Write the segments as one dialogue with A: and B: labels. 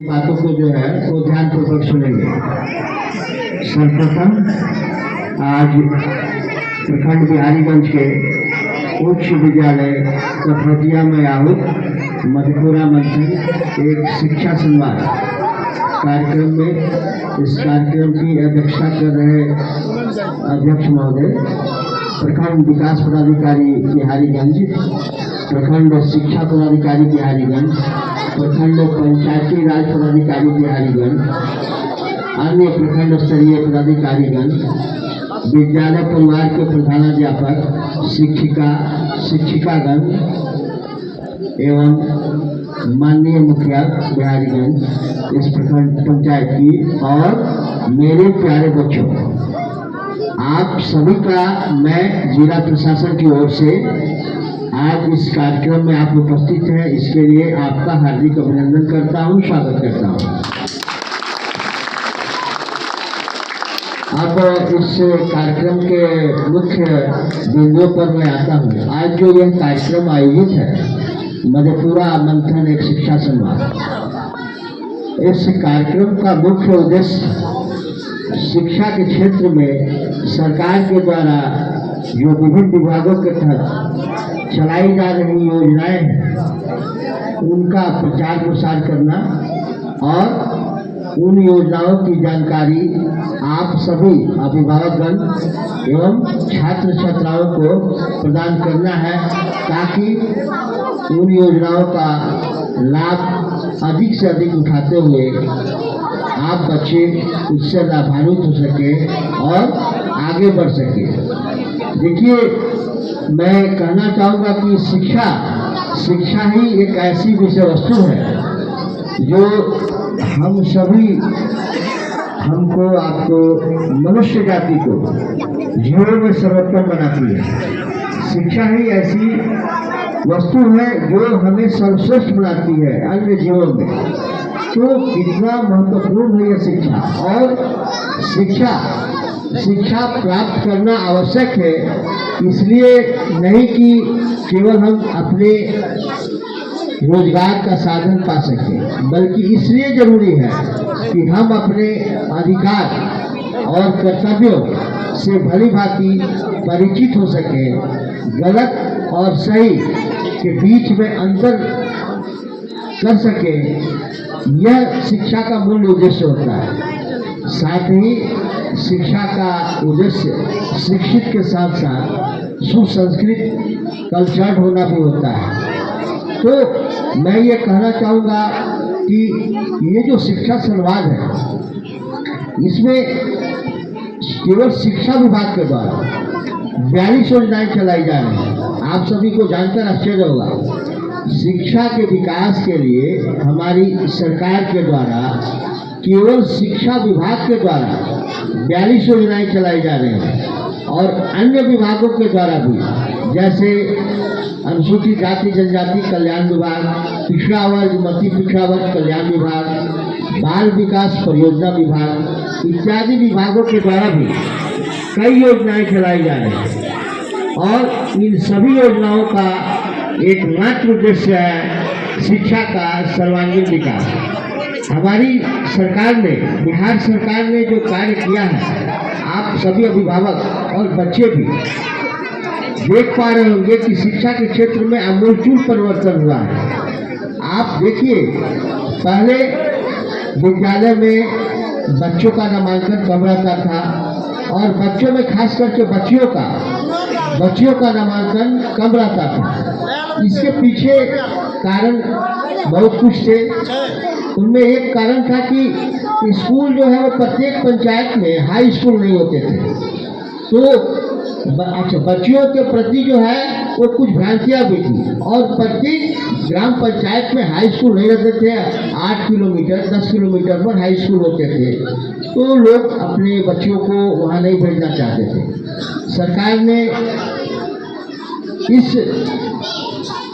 A: बातों को जो है वो ध्यानपूर्वक सुनेंगे। सर्वप्रथम आज प्रखंड बिहारीगंज के उच्च विद्यालय कठौतिया में आहुत मधेपुरा मंथन एक शिक्षा संवाद कार्यक्रम में इस कार्यक्रम की अध्यक्षता कर रहे अध्यक्ष महोदय, प्रखंड विकास पदाधिकारी बिहारीगंज, प्रखंड शिक्षा पदाधिकारी बिहारीगंज, प्रखंड पंचायती राज पदाधिकारी बिहारीगंज, अन्य प्रखंड स्तरीय पदाधिकारीगण, विद्यालय परिवार के प्रधानाध्यापक, शिक्षिकागण एवं माननीय मुखिया बिहारीगंज इस प्रखंड पंचायत की और मेरे प्यारे बच्चों, आप सभी का मैं जिला प्रशासन की ओर से आज इस कार्यक्रम में आप उपस्थित हैं, इसके लिए आपका हार्दिक अभिनंदन करता हूं, स्वागत करता हूं। अब इस कार्यक्रम के मुख्य बिंदुओं पर मैं आता हूं। आज जो यह कार्यक्रम आयोजित है मधेपुरा मंथन एक शिक्षा संवाद, इस कार्यक्रम का मुख्य उद्देश्य शिक्षा के क्षेत्र में सरकार के द्वारा जो विभिन्न विभागों के तहत चलाई जा रही योजनाएं हैं उनका प्रचार प्रसार करना और उन योजनाओं की जानकारी आप सभी अभिभावकगण एवं छात्र छात्राओं को प्रदान करना है, ताकि उन योजनाओं का लाभ अधिक से अधिक उठाते हुए आप बच्चे उससे लाभान्वित हो सके और आगे बढ़ सके। देखिए, मैं कहना चाहूँगा कि शिक्षा ही एक ऐसी विषय वस्तु है जो हम सभी, हमको, आपको, मनुष्य जाति को जीवन में सर्वोत्तम बनाती है। शिक्षा ही ऐसी वस्तु है जो हमें सर्वश्रेष्ठ बनाती है अन्य जीवन में। तो कितना महत्वपूर्ण है यह शिक्षा, और शिक्षा प्राप्त करना आवश्यक है, इसलिए नहीं कि केवल हम अपने रोजगार का साधन पा सकें, बल्कि इसलिए जरूरी है कि हम अपने अधिकार और कर्तव्यों से भली भांति परिचित हो सकें, गलत और सही के बीच में अंतर कर सकें। यह शिक्षा का मूल उद्देश्य होता है। साथ ही शिक्षा का उद्देश्य शिक्षित के साथ साथ सुसंस्कृत कल्चर्ड होना भी होता है। तो मैं ये कहना चाहूँगा कि ये जो शिक्षा संवाद है, इसमें केवल शिक्षा विभाग के द्वारा 42 योजनाएं चलाई जा रही हैं। आप सभी को जानकर आश्चर्य होगा, शिक्षा के विकास के लिए हमारी सरकार के द्वारा केवल शिक्षा विभाग के द्वारा 42 योजनाएं चलाई जा रही हैं, और अन्य विभागों के द्वारा भी, जैसे अनुसूचित जाति जनजाति कल्याण विभाग, पिछड़ा वर्ग मध्य पिछड़ा वर्ग कल्याण विभाग, बाल विकास परियोजना विभाग इत्यादि विभागों के द्वारा भी कई योजनाएं चलाई जा रही हैं। और इन सभी योजनाओं का एकमात्र उद्देश्य है शिक्षा का सर्वांगीण विकास। हमारी सरकार ने, बिहार सरकार ने जो कार्य किया है, आप सभी अभिभावक और बच्चे भी देख पा रहे होंगे कि शिक्षा के क्षेत्र में आमूलचूल परिवर्तन हुआ है। आप देखिए, पहले विद्यालय में बच्चों का नामांकन कम रहता था, और बच्चों में खास करके बच्चियों का नामांकन कम रहता था। इसके पीछे कारण बहुत कुछ थे। उनमें एक कारण था कि स्कूल जो है वो प्रत्येक पंचायत में हाई स्कूल नहीं होते थे। तो बच्चियों के प्रति जो है वो कुछ भ्रांतियाँ भी थी, और प्रत्येक ग्राम पंचायत में हाई स्कूल नहीं रहते थे। 8 किलोमीटर 10 किलोमीटर पर हाई स्कूल होते थे, तो लोग अपने बच्चों को वहाँ नहीं भेजना चाहते थे। सरकार ने इस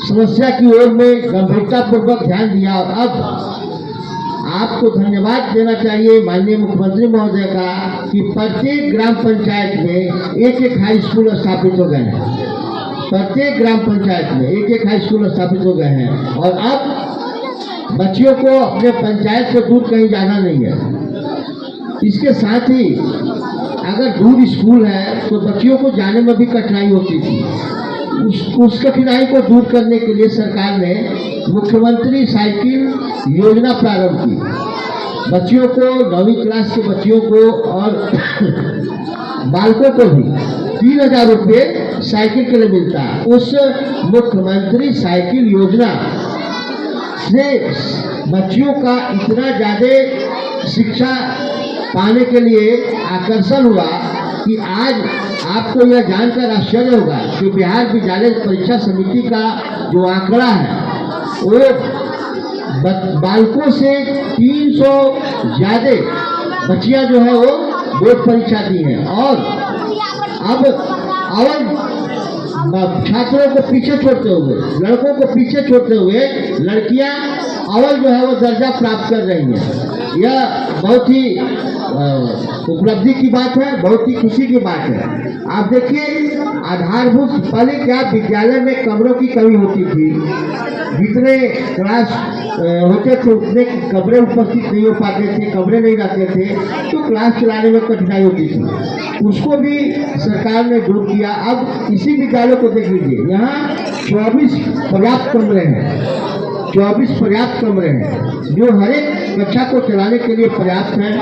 A: समस्या की ओर में गंभीरतापूर्वक ध्यान दिया, और अब आपको धन्यवाद देना चाहिए माननीय मुख्यमंत्री महोदय का कि प्रत्येक ग्राम पंचायत में एक हाई स्कूल स्थापित हो गए हैं। प्रत्येक ग्राम पंचायत में एक हाई स्कूल स्थापित हो गए हैं, और अब बच्चियों को अपने पंचायत से दूर कहीं जाना नहीं है। इसके साथ ही अगर दूर स्कूल है तो बच्चियों को जाने में भी कठिनाई होती थी। उस कठिनाई को दूर करने के लिए सरकार ने मुख्यमंत्री साइकिल योजना प्रारंभ की। बच्चियों को 9वीं क्लास के बच्चियों को और बालकों को भी 3000 रुपये साइकिल के लिए मिलता है। उस मुख्यमंत्री साइकिल योजना से बच्चियों का इतना ज़्यादा शिक्षा पाने के लिए आकर्षण हुआ कि आज आपको यह जानकर आश्चर्य होगा कि बिहार विद्यालय परीक्षा समिति का जो आंकड़ा है वो बालकों से 300 ज़्यादा बच्चियां जो है वो बोर्ड परीक्षा दी हैं। और अब छात्रों को पीछे छोड़ते हुए, लड़कों को पीछे छोड़ते हुए लड़कियां अव्वल जो है वो दर्जा प्राप्त कर रही हैं। यह बहुत ही उपलब्धि की बात है, बहुत ही खुशी की बात है। आप देखिए आधारभूत पहले क्या विद्यालय में कमरों की कमी होती थी, जितने क्लास होते थे उतने कमरे उपस्थित नहीं हो पाते थे, कमरे नहीं रहते थे तो क्लास चलाने में कठिनाई होती थी। उसको भी सरकार ने दूर किया। अब इसी विद्यालय को देख लीजिए, यहाँ 24 पर्याप्त कमरे हैं, 24 पर्याप्त कमरे हैं जो हर एक कक्षा को चलाने के लिए पर्याप्त हैं।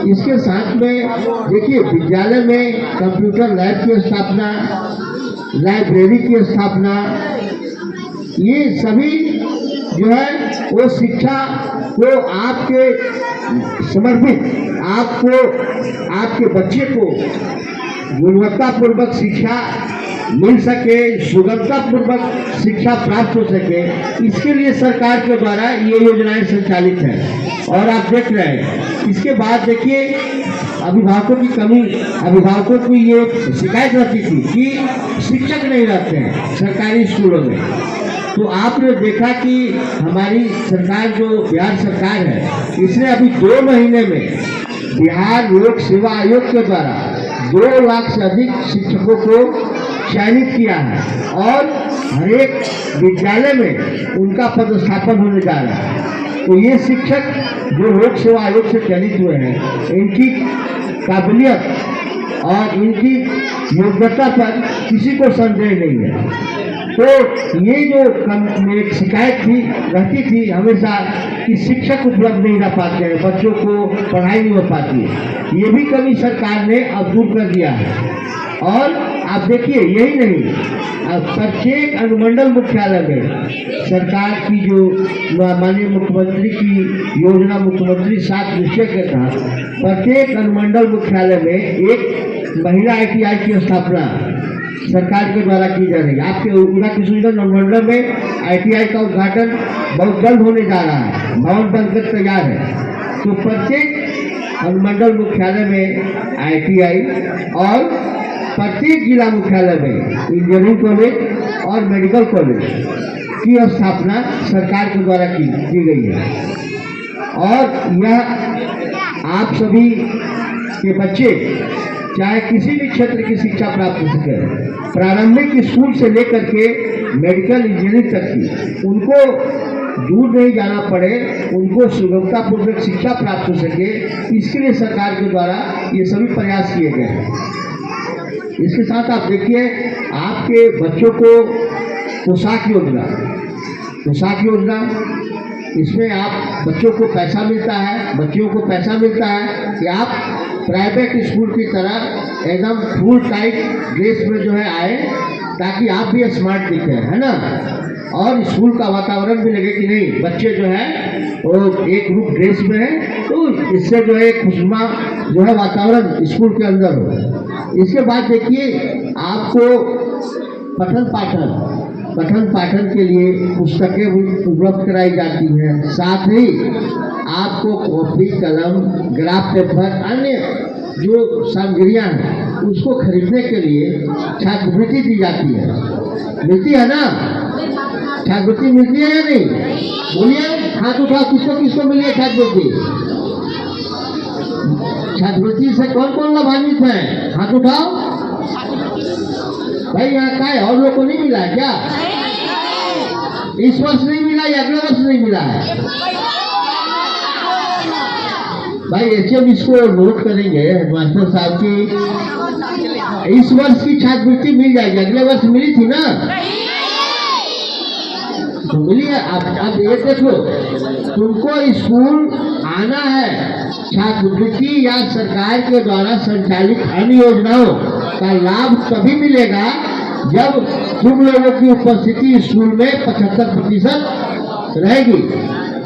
A: इसके साथ में देखिए विद्यालय में कंप्यूटर लैब की स्थापना, लाइब्रेरी की स्थापना, ये सभी जो है वो शिक्षा को आपके समर्पित, आपको आपके बच्चे को गुणवत्तापूर्वक शिक्षा मिल सके, सुगमतापूर्वक शिक्षा प्राप्त हो सके, इसके लिए सरकार के द्वारा ये योजनाएं संचालित हैं। और आप देख रहे हैं इसके बाद देखिए अभिभावकों की कमी, अभिभावकों को ये शिकायत रहती थी कि शिक्षक नहीं रहते हैं सरकारी स्कूलों में। तो आपने देखा कि हमारी सरकार जो बिहार सरकार है इसने अभी 2 महीने में बिहार लोक सेवा आयोग के द्वारा 2 लाख से अधिक शिक्षकों को चयनित किया है और हर एक विद्यालय में उनका पदस्थापन होने जा रहा है। तो ये शिक्षक जो लोक सेवा आयोग से चयनित हुए हैं, इनकी काबिलियत और इनकी योग्यता पर किसी को संदेह नहीं है। तो ये जो एक शिकायत थी रहती थी हमेशा कि शिक्षक उपलब्ध नहीं रह पाते हैं, बच्चों को पढ़ाई नहीं हो पाती है, ये भी कमी सरकार ने अब दूर कर दिया है। और आप देखिए यही नहीं, प्रत्येक अनुमंडल मुख्यालय में सरकार की जो माननीय मुख्यमंत्री की योजना मुख्यमंत्री 7 निश्चय के तहत प्रत्येक अनुमंडल मुख्यालय में एक महिला ITI की स्थापना सरकार के द्वारा की जा रही है। आपके उड़ा किशोरगंज अनुमंडल में ITI का उद्घाटन बहुत जल्द होने जा रहा है, भवन बनकर तैयार है। तो प्रत्येक अनुमंडल मुख्यालय में ITI और प्रत्येक जिला मुख्यालय में इंजीनियरिंग कॉलेज और मेडिकल कॉलेज की स्थापना सरकार के द्वारा की गई है। और यह आप सभी के बच्चे चाहे किसी भी क्षेत्र की शिक्षा प्राप्त हो सके, प्रारंभिक स्कूल से लेकर के मेडिकल इंजीनियरिंग तक की, उनको दूर नहीं जाना पड़े, उनको सुगमतापूर्वक शिक्षा प्राप्त हो सके, इसके लिए सरकार के द्वारा ये सभी प्रयास किए गए हैं। इसके साथ आप देखिए आपके बच्चों को पोशाक योजना, इसमें आप बच्चों को पैसा मिलता है, बच्चियों को पैसा मिलता है कि आप प्राइवेट स्कूल की तरह एकदम फुल टाइट ड्रेस में जो है आए, ताकि आप भी स्मार्ट दिखें, है ना। और स्कूल का वातावरण भी लगे कि नहीं बच्चे जो है वो एक ग्रुप ड्रेस में है, तो इससे जो है खुशनुमा जो है वातावरण स्कूल के अंदर हो। इसके बाद देखिए आपको पठन पाठन के लिए पुस्तकें भी उपलब्ध कराई जाती हैं, साथ ही आपको कॉपी, कलम, ग्राफ पेपर, अन्य जो सामग्रियाँ हैं उसको खरीदने के लिए छात्रवृत्ति दी जाती है। मिलती है ना, छात्रवृत्ति मिलती है या नहीं? बोलिए, हाथ उठाओ, किसको किसको मिली है छात्रवृत्ति? छात्रवृत्ति से कौन कौन लाभान्वित है? हाथ उठाओ भाई। यहाँ का है, और लोग को नहीं मिला क्या? इस वर्ष नहीं मिला मिला या अगले वर्ष नहीं मिला है? भाई ऐसे हम इसको नोट करेंगे हेडमास्टर साहब की इस वर्ष की छात्रवृत्ति मिल जाएगी, अगले वर्ष मिली थी ना, तो मिली है। अब ये देखो, तुमको स्कूल आना है, छात्रवृत्ति या सरकार के द्वारा संचालित अन्य योजनाओं का लाभ तभी मिलेगा जब तुम लोगों की उपस्थिति स्कूल में 75% रहेगी।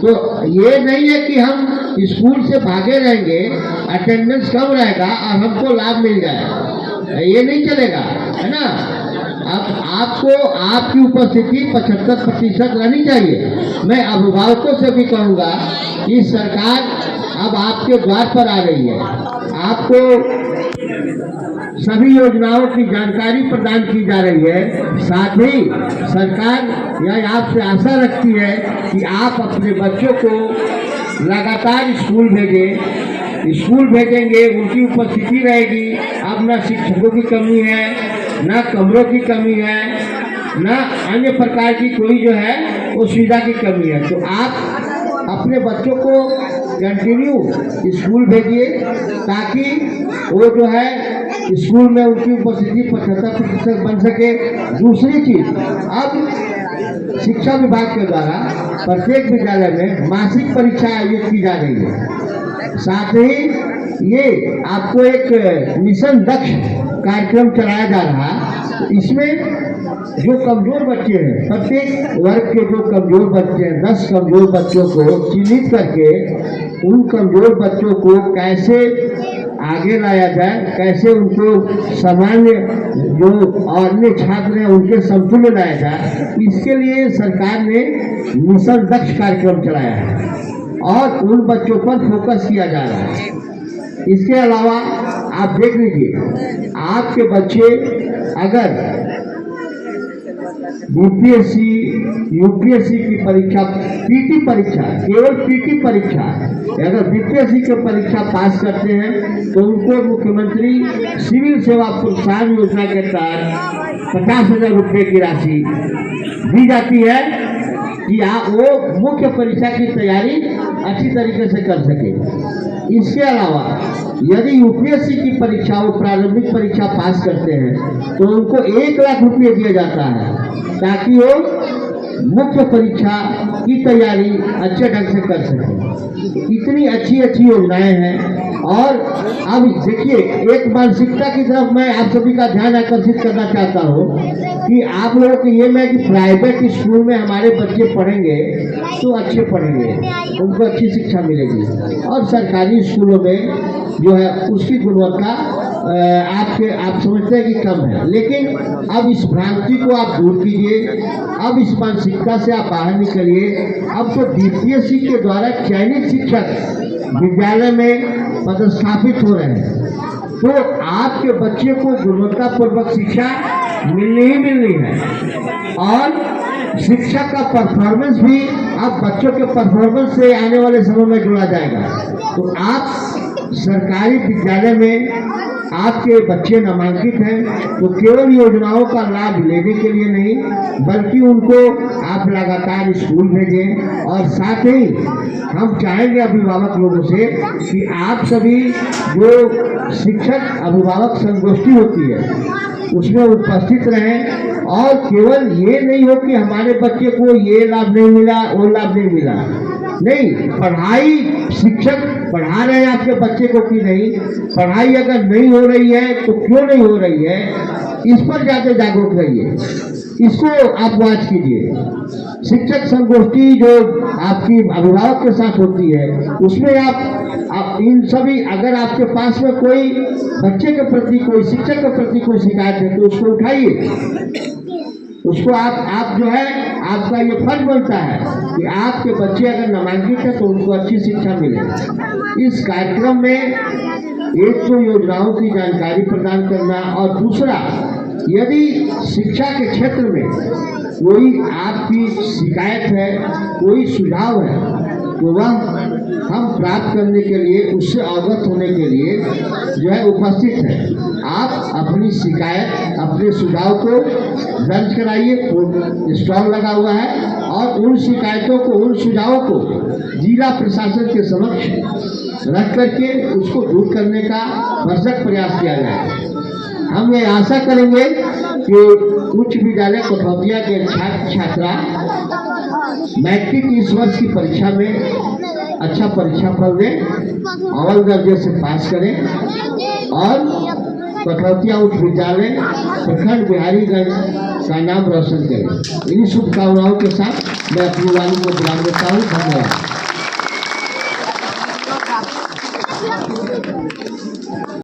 A: तो ये नहीं है कि हम स्कूल से भागे रहेंगे, अटेंडेंस कम रहेगा और हमको लाभ मिल जाएगा, ये नहीं चलेगा, है ना। अब आपको आपकी उपस्थिति 75% रहनी चाहिए। मैं अभिभावकों से भी कहूँगा कि सरकार अब आपके द्वार पर आ रही है, आपको सभी योजनाओं की जानकारी प्रदान की जा रही है। साथ ही सरकार यह आपसे आशा रखती है कि आप अपने बच्चों को लगातार स्कूल भेजेंगे, उनकी उपस्थिति रहेगी। अब न शिक्षकों की कमी है, न कमरों की कमी है, न अन्य प्रकार की कोई जो है वो सुविधा की कमी है। तो आप अपने बच्चों को कंटिन्यू स्कूल भेजिए ताकि वो जो है स्कूल में उनकी उपस्थिति 75% बन सके। दूसरी चीज, अब शिक्षा विभाग के द्वारा प्रत्येक विद्यालय में मासिक परीक्षा आयोजित की जा रही है। साथ ही ये आपको एक मिशन दक्ष कार्यक्रम चलाया जा रहा है। इसमें जो कमजोर बच्चे हैं, प्रत्येक वर्ग के जो कमजोर बच्चे हैं, 10 कमजोर बच्चों को चिन्हित करके उन कमजोर बच्चों को कैसे आगे लाया जाए, कैसे उनको सामान्य जो अन्य छात्र हैं उनके समतुल्य लाया जाए, इसके लिए सरकार ने मिशन दक्ष कार्यक्रम चलाया है और उन बच्चों पर फोकस किया जा रहा है। इसके अलावा आप देख लीजिए, आपके बच्चे अगर यूपीएससी, यूपीएससी की परीक्षा, पीटी परीक्षा, केवल पीटी परीक्षा, अगर बीपीएससी की परीक्षा पास करते हैं तो उनको मुख्यमंत्री सिविल सेवा प्रोत्साहन योजना के तहत 50,000 रुपये की राशि दी जाती है कि वो मुख्य परीक्षा की तैयारी अच्छी तरीके से कर सके। इसके अलावा यदि यूपीएससी की परीक्षा, वो प्रारंभिक परीक्षा पास करते हैं तो उनको 1 लाख रुपये दिया जाता है ताकि वो मुख्य परीक्षा की तैयारी अच्छे ढंग से कर सके। इतनी अच्छी अच्छी योजनाएं हैं। और अब देखिए, एक मानसिकता की तरफ मैं आप सभी का ध्यान आकर्षित करना चाहता हूँ कि आप लोगों को ये मैं कि प्राइवेट स्कूल में हमारे बच्चे पढ़ेंगे तो अच्छे पढ़ेंगे, उनको अच्छी शिक्षा मिलेगी, और सरकारी स्कूलों में जो है उसकी गुणवत्ता आप समझते हैं कि कम है। लेकिन अब इस भ्रांति को आप दूर कीजिए, अब इस मानसिकता से आप बाहर निकलिए। अब तो बीपीएससी के द्वारा चयनित शिक्षक विद्यालय में पदस्थापित हो रहे हैं, तो आपके बच्चे को गुणवत्तापूर्वक शिक्षा मिलनी ही मिलनी है। और शिक्षक का परफॉर्मेंस भी अब बच्चों के परफॉर्मेंस से आने वाले समय में जोड़ा जाएगा। तो आप सरकारी विद्यालय में आपके बच्चे नामांकित हैं तो केवल योजनाओं का लाभ लेने के लिए नहीं, बल्कि उनको आप लगातार स्कूल भेजें। और साथ ही हम चाहेंगे अभिभावक लोगों से कि आप सभी जो शिक्षक अभिभावक संगोष्ठी होती है उसमें उपस्थित रहें, और केवल ये नहीं हो कि हमारे बच्चे को ये लाभ नहीं मिला, वो लाभ नहीं मिला। नहीं, पढ़ाई शिक्षक पढ़ा रहे हैं आपके बच्चे को कि नहीं, पढ़ाई अगर नहीं हो रही है तो क्यों नहीं हो रही है, इस पर जाके जागरूक रहिए, इसको आप वाच कीजिए। शिक्षक संगोष्ठी जो आपकी अभिभावक के साथ होती है उसमें आप इन सभी, अगर आपके पास में कोई बच्चे के प्रति, कोई शिक्षक के प्रति कोई शिकायत है तो उसको उठाइए, उसको आप जो है, आपका ये फर्ज बनता है कि आपके बच्चे अगर नामांकित है तो उनको अच्छी शिक्षा मिले। इस कार्यक्रम में एक तो योजनाओं की जानकारी प्रदान करना, और दूसरा, यदि शिक्षा के क्षेत्र में कोई आपकी शिकायत है, कोई सुझाव है, तो वह हम प्राप्त करने के लिए, उससे अवगत होने के लिए जो है उपस्थित है। आप अपनी शिकायत, अपने सुझाव को दर्ज कराइए, स्टॉल लगा हुआ है, और उन शिकायतों को, उन सुझावों को जिला प्रशासन के समक्ष रख करके उसको दूर करने का भरसक प्रयास किया जाए। हम ये आशा करेंगे कि उच्च विद्यालय कठौतिया के छात्र छात्रा मैट्रिक इस वर्ष की परीक्षा में अच्छा परीक्षा फल दें, अव्वल दर्जे से पास करें और कठौतिया उच्च विद्यालय प्रखंड बिहारीगंज का नाम रोशन करें। इन्हीं शुभकामनाओं के साथ मैं अपनी वाणी को विराम देता हूँ। धन्यवाद।